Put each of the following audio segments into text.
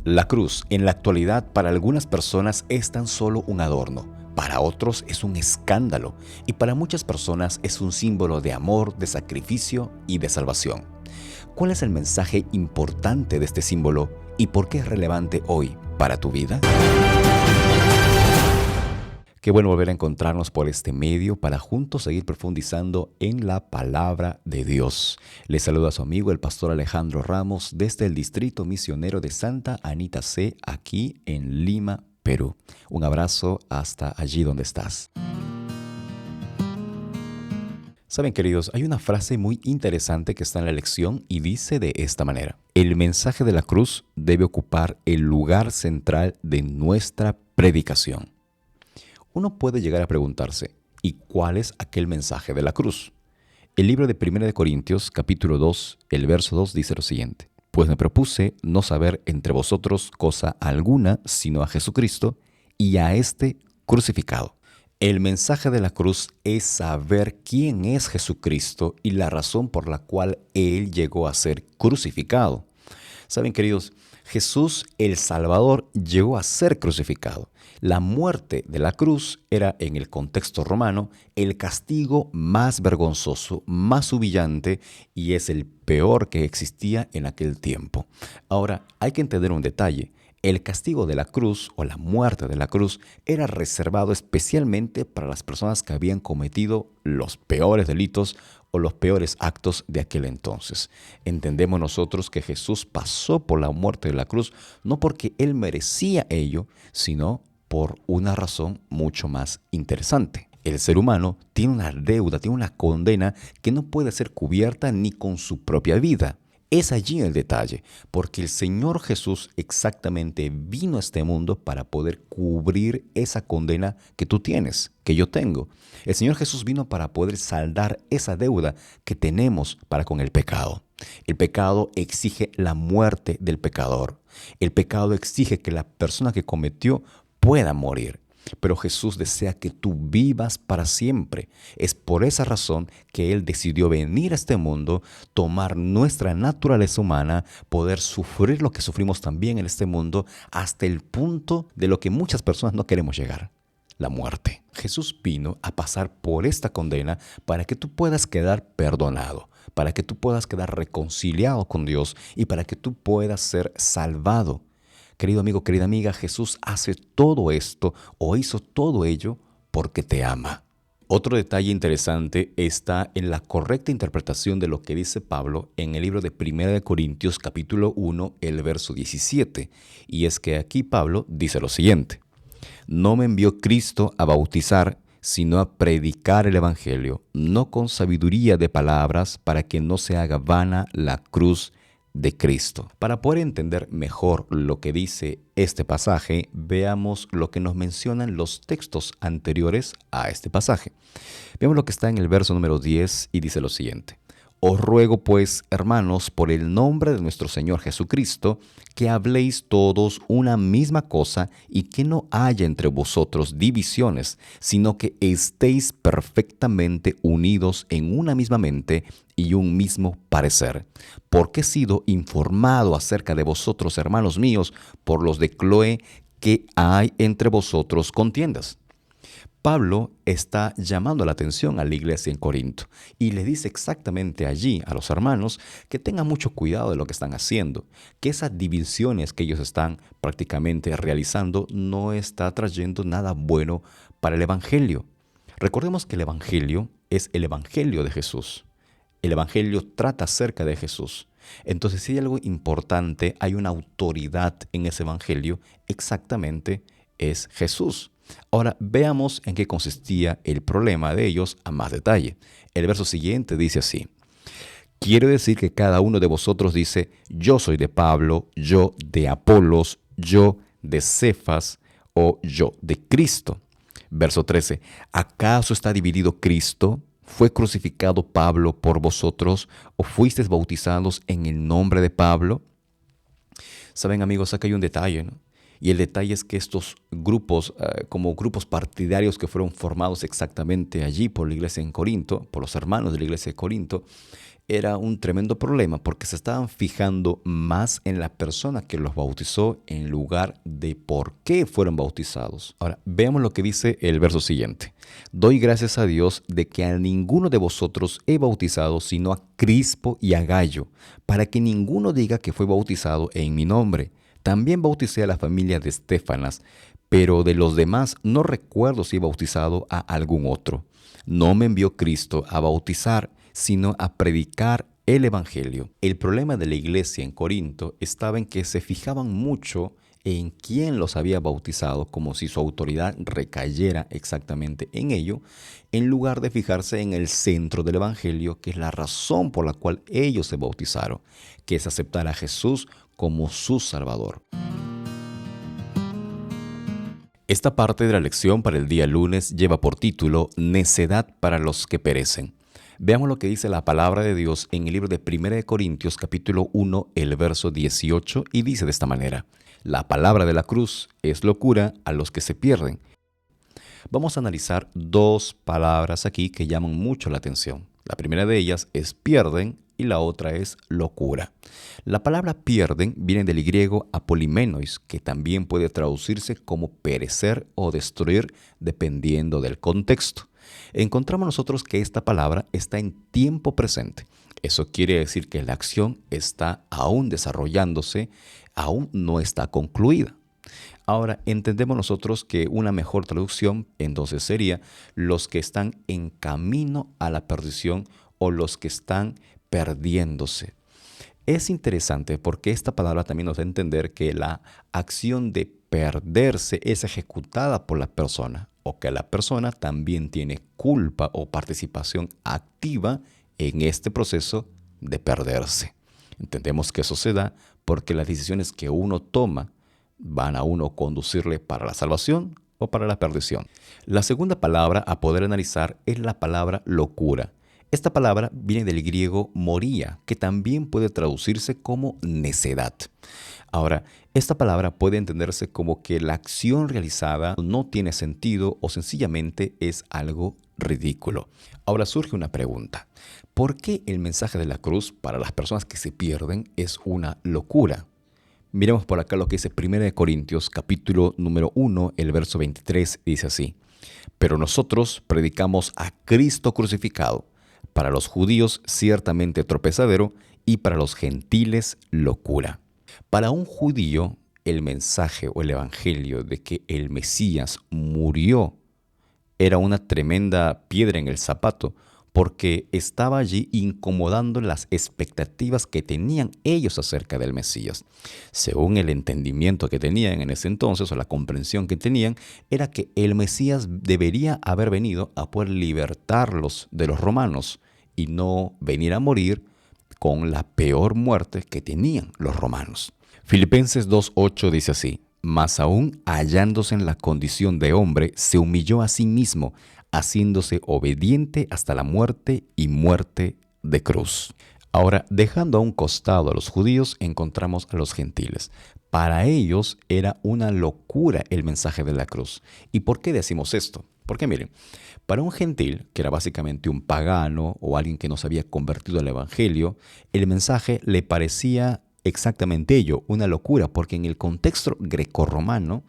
La cruz, en la actualidad, para algunas personas es tan solo un adorno, para otros es un escándalo y para muchas personas es un símbolo de amor, de sacrificio y de salvación. ¿Cuál es el mensaje importante de este símbolo y por qué es relevante hoy para tu vida? Qué bueno volver a encontrarnos por este medio para juntos seguir profundizando en la palabra de Dios. Les saluda a su amigo el pastor Alejandro Ramos desde el Distrito Misionero de Santa Anita C, aquí en Lima, Perú. Un abrazo hasta allí donde estás. Saben, queridos, hay una frase muy interesante que está en la lección y dice de esta manera: el mensaje de la cruz debe ocupar el lugar central de nuestra predicación. Uno puede llegar a preguntarse, ¿y cuál es aquel mensaje de la cruz? El libro de 1 de Corintios, capítulo 2, el verso 2 dice lo siguiente: pues me propuse no saber entre vosotros cosa alguna, sino a Jesucristo y a este crucificado. El mensaje de la cruz es saber quién es Jesucristo y la razón por la cual Él llegó a ser crucificado. Saben, queridos, Jesús el Salvador llegó a ser crucificado. La muerte de la cruz era, en el contexto romano, el castigo más vergonzoso, más humillante y es el peor que existía en aquel tiempo. Ahora, hay que entender un detalle. El castigo de la cruz o la muerte de la cruz era reservado especialmente para las personas que habían cometido los peores delitos o los peores actos de aquel entonces. Entendemos nosotros que Jesús pasó por la muerte de la cruz no porque Él merecía ello, sino por una razón mucho más interesante. El ser humano tiene una deuda, tiene una condena que no puede ser cubierta ni con su propia vida. Es allí el detalle, porque el Señor Jesús exactamente vino a este mundo para poder cubrir esa condena que tú tienes, que yo tengo. El Señor Jesús vino para poder saldar esa deuda que tenemos para con el pecado. El pecado exige la muerte del pecador. El pecado exige que la persona que cometió pueda morir. Pero Jesús desea que tú vivas para siempre. Es por esa razón que Él decidió venir a este mundo, tomar nuestra naturaleza humana, poder sufrir lo que sufrimos también en este mundo, hasta el punto de lo que muchas personas no queremos llegar: la muerte. Jesús vino a pasar por esta condena para que tú puedas quedar perdonado, para que tú puedas quedar reconciliado con Dios y para que tú puedas ser salvado. Querido amigo, querida amiga, Jesús hace todo esto o hizo todo ello porque te ama. Otro detalle interesante está en la correcta interpretación de lo que dice Pablo en el libro de 1 de Corintios capítulo 1, el verso 17. Y es que aquí Pablo dice lo siguiente: no me envió Cristo a bautizar, sino a predicar el Evangelio, no con sabiduría de palabras, para que no se haga vana la cruz de Cristo. Para poder entender mejor lo que dice este pasaje, veamos lo que nos mencionan los textos anteriores a este pasaje. Veamos lo que está en el verso número 10 y dice lo siguiente: os ruego pues, hermanos, por el nombre de nuestro Señor Jesucristo, que habléis todos una misma cosa y que no haya entre vosotros divisiones, sino que estéis perfectamente unidos en una misma mente y un mismo parecer. Porque he sido informado acerca de vosotros, hermanos míos, por los de Cloé, que hay entre vosotros contiendas. Pablo está llamando la atención a la iglesia en Corinto y le dice exactamente allí a los hermanos que tengan mucho cuidado de lo que están haciendo, que esas divisiones que ellos están prácticamente realizando no está trayendo nada bueno para el Evangelio. Recordemos que el Evangelio es el Evangelio de Jesús. El Evangelio trata acerca de Jesús. Entonces, si hay algo importante, hay una autoridad en ese Evangelio, exactamente es Jesús. Ahora veamos en qué consistía el problema de ellos a más detalle. El verso siguiente dice así: quiero decir que cada uno de vosotros dice: yo soy de Pablo, yo de Apolos, yo de Cefas o yo de Cristo. Verso 13: ¿acaso está dividido Cristo? ¿Fue crucificado Pablo por vosotros o fuisteis bautizados en el nombre de Pablo? Saben, amigos, acá hay un detalle, ¿no? Y el detalle es que estos grupos, como grupos partidarios que fueron formados exactamente allí por la iglesia en Corinto, por los hermanos de la iglesia de Corinto, era un tremendo problema porque se estaban fijando más en la persona que los bautizó en lugar de por qué fueron bautizados. Ahora, veamos lo que dice el verso siguiente. Doy gracias a Dios de que a ninguno de vosotros he bautizado sino a Crispo y a Gayo, para que ninguno diga que fue bautizado en mi nombre. También bauticé a la familia de Estéfanas, pero de los demás no recuerdo si he bautizado a algún otro. No me envió Cristo a bautizar, sino a predicar el Evangelio. El problema de la iglesia en Corinto estaba en que se fijaban mucho en quién los había bautizado, como si su autoridad recayera exactamente en ello, en lugar de fijarse en el centro del Evangelio, que es la razón por la cual ellos se bautizaron, que es aceptar a Jesús como su Salvador. Esta parte de la lección para el día lunes lleva por título Necedad para los que perecen. Veamos lo que dice la palabra de Dios en el libro de 1 Corintios capítulo 1, el verso 18, y dice de esta manera: La palabra de la cruz es locura a los que se pierden. Vamos a analizar dos palabras aquí que llaman mucho la atención. La primera de ellas es pierden y la otra es locura. La palabra pierden viene del griego apolimenois, que también puede traducirse como perecer o destruir dependiendo del contexto. Encontramos nosotros que esta palabra está en tiempo presente. Eso quiere decir que la acción está aún desarrollándose, aún no está concluida. Ahora, entendemos nosotros que una mejor traducción entonces sería los que están en camino a la perdición o los que están perdiéndose. Es interesante porque esta palabra también nos da a entender que la acción de perderse es ejecutada por la persona o que la persona también tiene culpa o participación activa en este proceso de perderse. Entendemos que eso se da porque las decisiones que uno toma van a uno conducirle para la salvación o para la perdición. La segunda palabra a poder analizar es la palabra locura. Esta palabra viene del griego moría, que también puede traducirse como necedad. Ahora, esta palabra puede entenderse como que la acción realizada no tiene sentido o sencillamente es algo ridículo. Ahora surge una pregunta. ¿Por qué el mensaje de la cruz para las personas que se pierden es una locura? Miremos por acá lo que dice 1 Corintios capítulo número 1, el verso 23, dice así: Pero nosotros predicamos a Cristo crucificado, para los judíos ciertamente tropezadero y para los gentiles locura. Para un judío, el mensaje o el evangelio de que el Mesías murió era una tremenda piedra en el zapato, porque estaba allí incomodando las expectativas que tenían ellos acerca del Mesías. Según el entendimiento que tenían en ese entonces, o la comprensión que tenían, era que el Mesías debería haber venido a poder libertarlos de los romanos y no venir a morir con la peor muerte que tenían los romanos. Filipenses 2:8 dice así: Mas aún hallándose en la condición de hombre, se humilló a sí mismo, haciéndose obediente hasta la muerte y muerte de cruz. Ahora, dejando a un costado a los judíos, encontramos a los gentiles. Para ellos era una locura el mensaje de la cruz. ¿Y por qué decimos esto? Porque miren, para un gentil, que era básicamente un pagano o alguien que no se había convertido al evangelio, el mensaje le parecía exactamente ello, una locura, porque en el contexto grecorromano,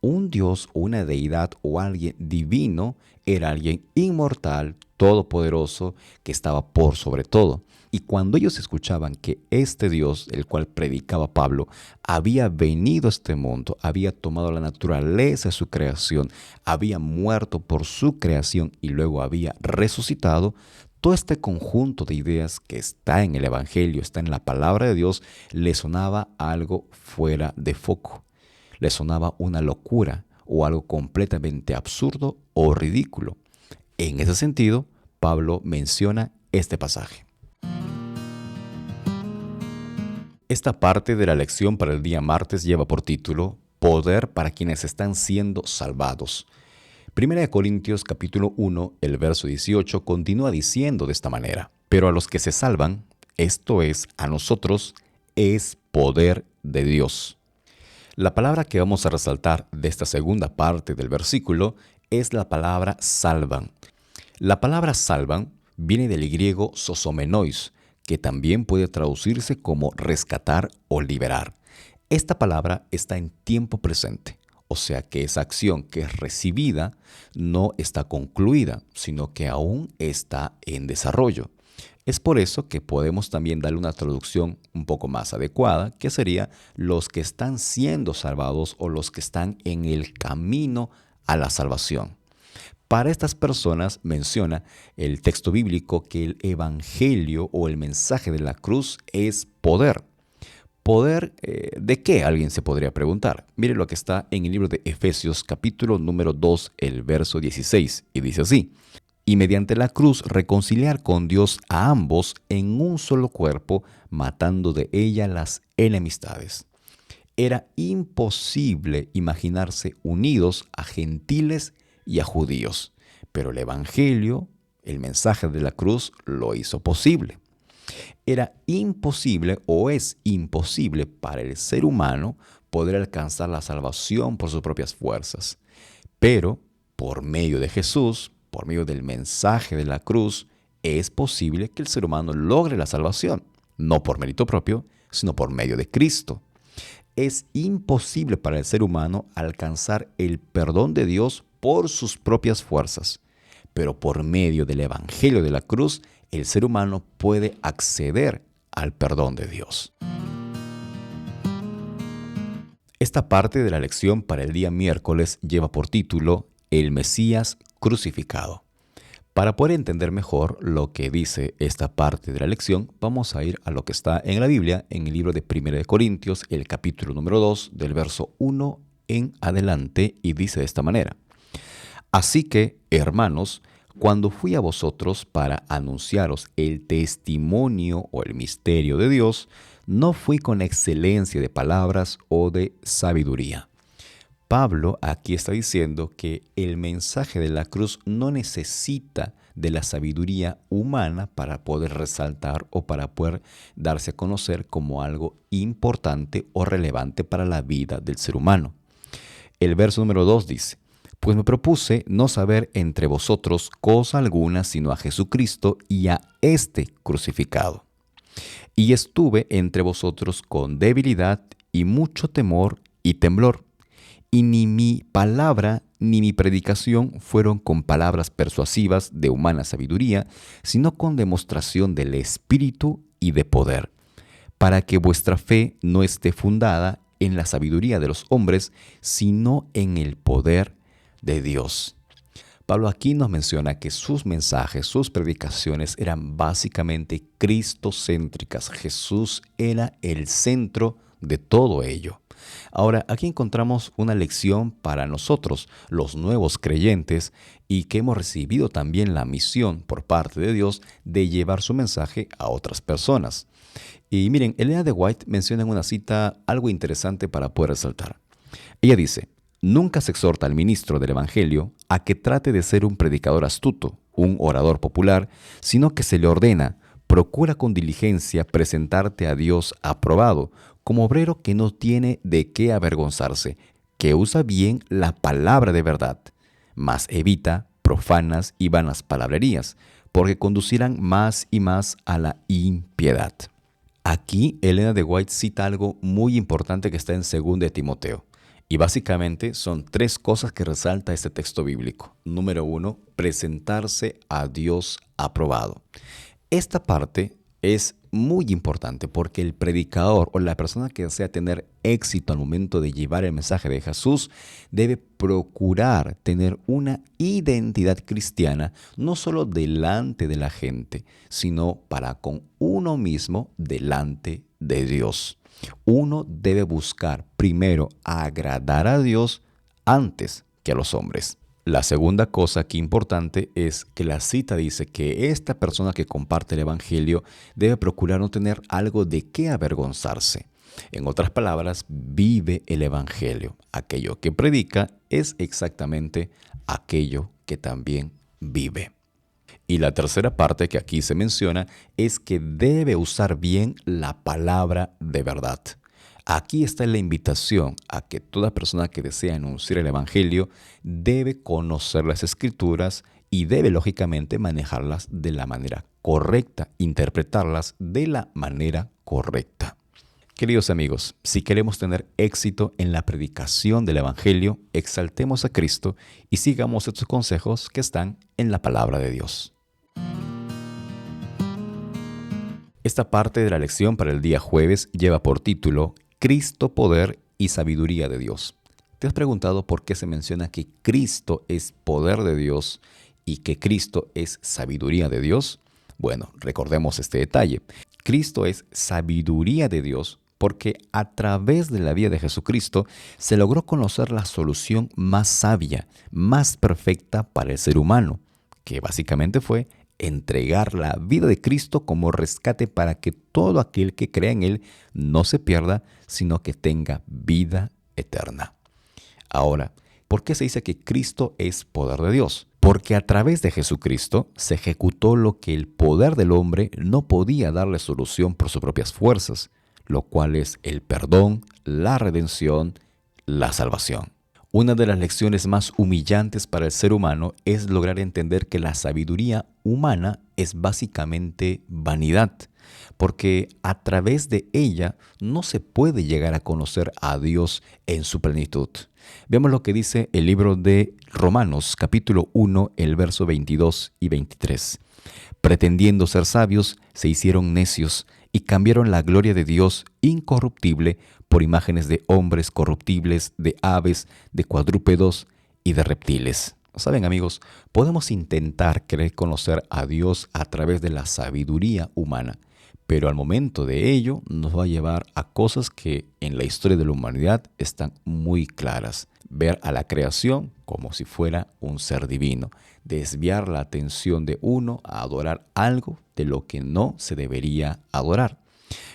un dios o una deidad o alguien divino era alguien inmortal, todopoderoso, que estaba por sobre todo. Y cuando ellos escuchaban que este Dios, el cual predicaba Pablo, había venido a este mundo, había tomado la naturaleza de su creación, había muerto por su creación y luego había resucitado, todo este conjunto de ideas que está en el Evangelio, está en la palabra de Dios, le sonaba algo fuera de foco. Le sonaba una locura o algo completamente absurdo o ridículo. En ese sentido, Pablo menciona este pasaje. Esta parte de la lección para el día martes lleva por título Poder para quienes están siendo salvados. 1 Corintios capítulo 1, el verso 18 continúa diciendo de esta manera: Pero a los que se salvan, esto es, a nosotros, es poder de Dios. La palabra que vamos a resaltar de esta segunda parte del versículo es la palabra salvan. La palabra salvan viene del griego sosomenois, que también puede traducirse como rescatar o liberar. Esta palabra está en tiempo presente, o sea que esa acción que es recibida no está concluida, sino que aún está en desarrollo. Es por eso que podemos también darle una traducción un poco más adecuada, que sería los que están siendo salvados o los que están en el camino a la salvación. Para estas personas menciona el texto bíblico que el evangelio o el mensaje de la cruz es poder. ¿Poder de qué? Alguien se podría preguntar. Mire lo que está en el libro de Efesios capítulo número 2, el verso 16, y dice así: y mediante la cruz reconciliar con Dios a ambos en un solo cuerpo, matando de ella las enemistades. Era imposible imaginarse unidos a gentiles y a judíos, pero el Evangelio, el mensaje de la cruz, lo hizo posible. Era imposible o es imposible para el ser humano poder alcanzar la salvación por sus propias fuerzas, pero por medio de Jesús, por medio del mensaje de la cruz, es posible que el ser humano logre la salvación, no por mérito propio, sino por medio de Cristo. Es imposible para el ser humano alcanzar el perdón de Dios por sus propias fuerzas, pero por medio del Evangelio de la cruz, el ser humano puede acceder al perdón de Dios. Esta parte de la lección para el día miércoles lleva por título El Mesías crucificado. Para poder entender mejor lo que dice esta parte de la lección, vamos a ir a lo que está en la Biblia, en el libro de 1 de Corintios, el capítulo número 2, del verso 1 en adelante, y dice de esta manera: así que, hermanos, cuando fui a vosotros para anunciaros el testimonio o el misterio de Dios, no fui con excelencia de palabras o de sabiduría. Pablo aquí está diciendo que el mensaje de la cruz no necesita de la sabiduría humana para poder resaltar o para poder darse a conocer como algo importante o relevante para la vida del ser humano. El verso número 2 dice: pues me propuse no saber entre vosotros cosa alguna sino a Jesucristo y a este crucificado. Y estuve entre vosotros con debilidad y mucho temor y temblor. Y ni mi palabra ni mi predicación fueron con palabras persuasivas de humana sabiduría, sino con demostración del Espíritu y de poder, para que vuestra fe no esté fundada en la sabiduría de los hombres, sino en el poder de Dios. Pablo aquí nos menciona que sus mensajes, sus predicaciones eran básicamente cristocéntricas. Jesús era el centro de todo ello. Ahora, aquí encontramos una lección para nosotros, los nuevos creyentes, y que hemos recibido también la misión por parte de Dios de llevar su mensaje a otras personas. Y miren, Elena de White menciona en una cita algo interesante para poder resaltar. Ella dice: nunca se exhorta al ministro del Evangelio a que trate de ser un predicador astuto, un orador popular, sino que se le ordena: procura con diligencia presentarte a Dios aprobado, como obrero que no tiene de qué avergonzarse, que usa bien la palabra de verdad, mas evita profanas y vanas palabrerías, porque conducirán más y más a la impiedad. Aquí Elena de White cita algo muy importante que está en 2 de Timoteo. Y básicamente son 3 cosas que resalta este texto bíblico. Número 1, presentarse a Dios aprobado. Esta parte es muy importante porque el predicador o la persona que desea tener éxito al momento de llevar el mensaje de Jesús debe procurar tener una identidad cristiana no solo delante de la gente, sino para con uno mismo delante de Dios. Uno debe buscar primero agradar a Dios antes que a los hombres. La segunda cosa aquí importante es que la cita dice que esta persona que comparte el Evangelio debe procurar no tener algo de qué avergonzarse. En otras palabras, vive el Evangelio. Aquello que predica es exactamente aquello que también vive. Y la tercera parte que aquí se menciona es que debe usar bien la palabra de verdad. Aquí está la invitación a que toda persona que desea anunciar el Evangelio debe conocer las Escrituras y debe lógicamente manejarlas de la manera correcta, interpretarlas de la manera correcta. Queridos amigos, si queremos tener éxito en la predicación del Evangelio, exaltemos a Cristo y sigamos estos consejos que están en la palabra de Dios. Esta parte de la lección para el día jueves lleva por título Cristo, poder y sabiduría de Dios. ¿Te has preguntado por qué se menciona que Cristo es poder de Dios y que Cristo es sabiduría de Dios? Bueno, recordemos este detalle. Cristo es sabiduría de Dios porque a través de la vida de Jesucristo se logró conocer la solución más sabia, más perfecta para el ser humano, que básicamente fue entregar la vida de Cristo como rescate para que todo aquel que crea en Él no se pierda, sino que tenga vida eterna. Ahora, ¿por qué se dice que Cristo es poder de Dios? Porque a través de Jesucristo se ejecutó lo que el poder del hombre no podía darle solución por sus propias fuerzas, lo cual es el perdón, la redención, la salvación. Una de las lecciones más humillantes para el ser humano es lograr entender que la sabiduría humana es básicamente vanidad, porque a través de ella no se puede llegar a conocer a Dios en su plenitud. Veamos lo que dice el libro de Romanos, capítulo 1, el verso 22 y 23. Pretendiendo ser sabios, se hicieron necios y cambiaron la gloria de Dios incorruptible por imágenes de hombres corruptibles, de aves, de cuadrúpedos y de reptiles. Saben, amigos, podemos intentar querer conocer a Dios a través de la sabiduría humana, pero al momento de ello nos va a llevar a cosas que en la historia de la humanidad están muy claras. Ver a la creación como si fuera un ser divino, desviar la atención de uno a adorar algo de lo que no se debería adorar.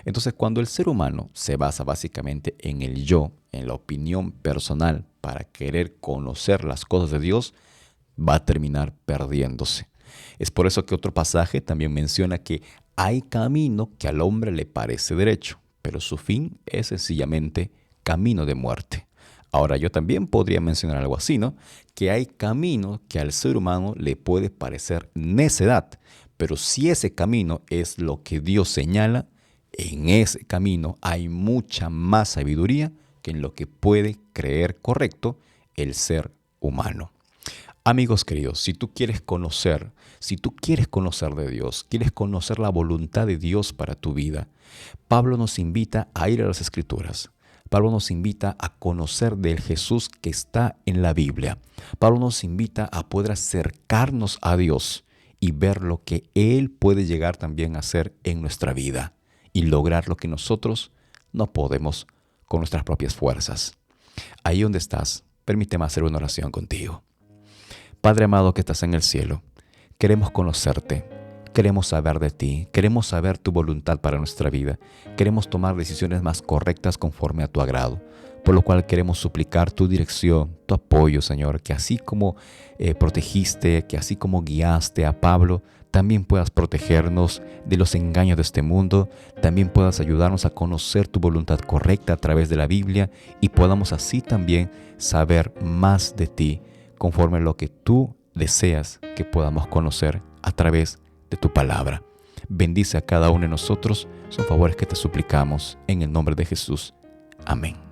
Entonces, cuando el ser humano se basa básicamente en el yo, en la opinión personal para querer conocer las cosas de Dios, va a terminar perdiéndose. Es por eso que otro pasaje también menciona que hay camino que al hombre le parece derecho, pero su fin es sencillamente camino de muerte. Ahora, yo también podría mencionar algo así, ¿no? Que hay camino que al ser humano le puede parecer necedad, pero si ese camino es lo que Dios señala, en ese camino hay mucha más sabiduría que en lo que puede creer correcto el ser humano. Amigos queridos, si tú quieres conocer de Dios, quieres conocer la voluntad de Dios para tu vida, Pablo nos invita a ir a las Escrituras. Pablo nos invita a conocer del Jesús que está en la Biblia. Pablo nos invita a poder acercarnos a Dios y ver lo que Él puede llegar también a hacer en nuestra vida y lograr lo que nosotros no podemos con nuestras propias fuerzas. Ahí donde estás, permíteme hacer una oración contigo. Padre amado que estás en el cielo, queremos conocerte, queremos saber de ti, queremos saber tu voluntad para nuestra vida, queremos tomar decisiones más correctas conforme a tu agrado, por lo cual queremos suplicar tu dirección, tu apoyo, Señor, que así como protegiste, que así como guiaste a Pablo, también puedas protegernos de los engaños de este mundo, también puedas ayudarnos a conocer tu voluntad correcta a través de la Biblia y podamos así también saber más de ti, conforme a lo que tú deseas que podamos conocer a través de tu palabra. Bendice a cada uno de nosotros, son favores que te suplicamos en el nombre de Jesús. Amén.